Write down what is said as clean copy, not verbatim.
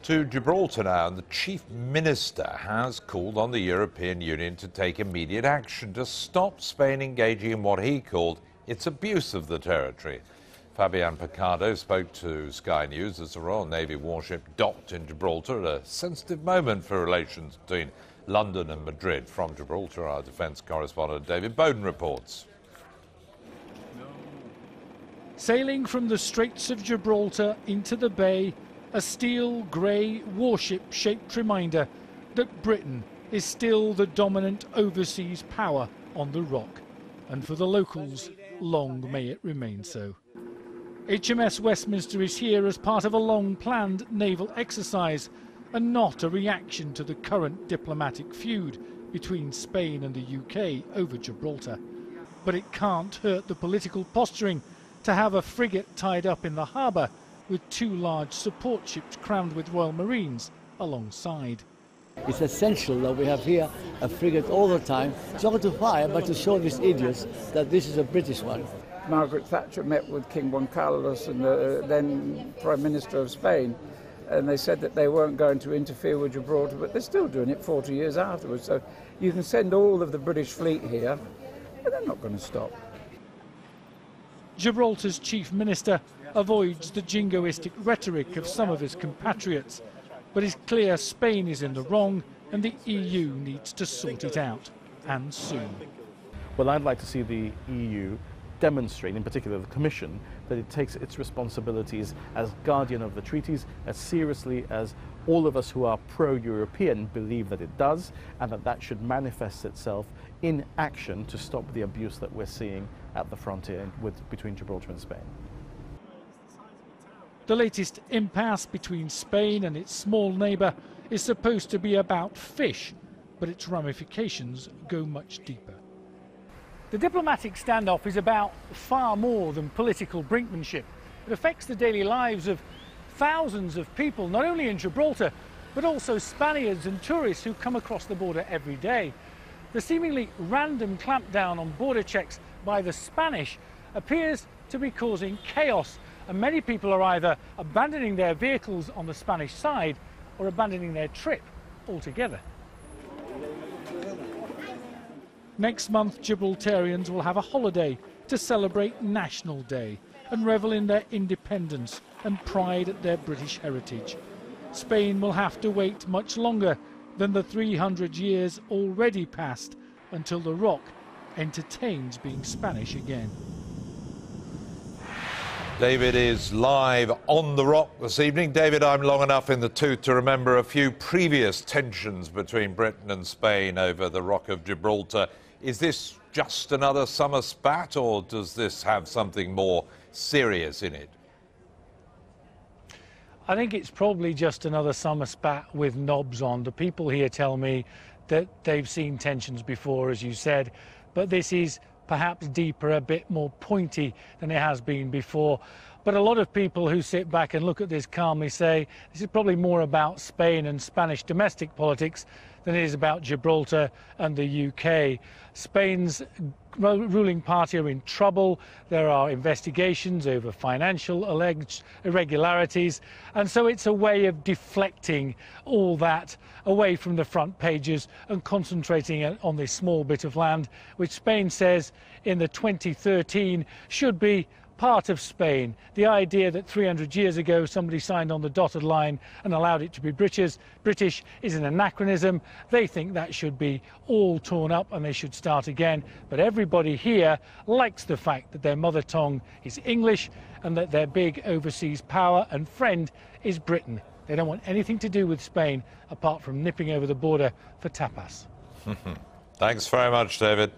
To Gibraltar now, and the Chief Minister has called on the European Union to take immediate action to stop Spain engaging in what he called its abuse of the territory. Fabian Picardo spoke to Sky News as the Royal Navy warship docked in Gibraltar at a sensitive moment for relations between London and Madrid. From Gibraltar, our defence correspondent David Bowden reports. Sailing from the Straits of Gibraltar into the bay, a steel grey warship-shaped reminder that Britain is still the dominant overseas power on the Rock, and for the locals, long may it remain so. HMS Westminster is here as part of a long-planned naval exercise and not a reaction to the current diplomatic feud between Spain and the UK over Gibraltar. But it can't hurt the political posturing to have a frigate tied up in the harbour with two large support ships crowned with Royal Marines alongside. It's essential that we have here a frigate all the time, not to fire, but to show these idiots that this is a British one. Margaret Thatcher met with King Juan Carlos and the then Prime Minister of Spain, and they said that they weren't going to interfere with Gibraltar, but they're still doing it 40 years afterwards. So you can send all of the British fleet here, but they're not going to stop. Gibraltar's Chief Minister avoids the jingoistic rhetoric of some of his compatriots, but it's clear Spain is in the wrong and the EU needs to sort it out, and soon. Well, I'd like to see the EU demonstrate, in particular the Commission, that it takes its responsibilities as guardian of the treaties as seriously as all of us who are pro-European believe that it does, and that should manifest itself in action to stop the abuse that we're seeing at the frontier between Gibraltar and Spain. The latest impasse between Spain and its small neighbour is supposed to be about fish, but its ramifications go much deeper. The diplomatic standoff is about far more than political brinkmanship. It affects the daily lives of thousands of people, not only in Gibraltar, but also Spaniards and tourists who come across the border every day. The seemingly random clampdown on border checks by the Spanish appears to be causing chaos, and many people are either abandoning their vehicles on the Spanish side or abandoning their trip altogether. Next month, Gibraltarians will have a holiday to celebrate National Day and revel in their independence and pride at their British heritage. Spain will have to wait much longer than the 300 years already passed until the Rock entertains being Spanish again. David is live on the Rock this evening. David, I'm long enough in the tooth to remember a few previous tensions between Britain and Spain over the Rock of Gibraltar. Is this just another summer spat, or does this have something more serious in it? I think it's probably just another summer spat with knobs on. The people here tell me that they've seen tensions before, as you said, but this is perhaps deeper, a bit more pointy than it has been before. But a lot of people who sit back and look at this calmly say this is probably more about Spain and Spanish domestic politics than it is about Gibraltar and the UK. Spain's ruling party are in trouble. There are investigations over financial alleged irregularities, and so it's a way of deflecting all that away from the front pages and concentrating on this small bit of land, which Spain says in the 2013 should be part of Spain. The idea that 300 years ago somebody signed on the dotted line and allowed it to be British is an anachronism. They think that should be all torn up and they should start again. But everybody here likes the fact that their mother tongue is English and that their big overseas power and friend is Britain. They don't want anything to do with Spain apart from nipping over the border for tapas. Thanks very much, David.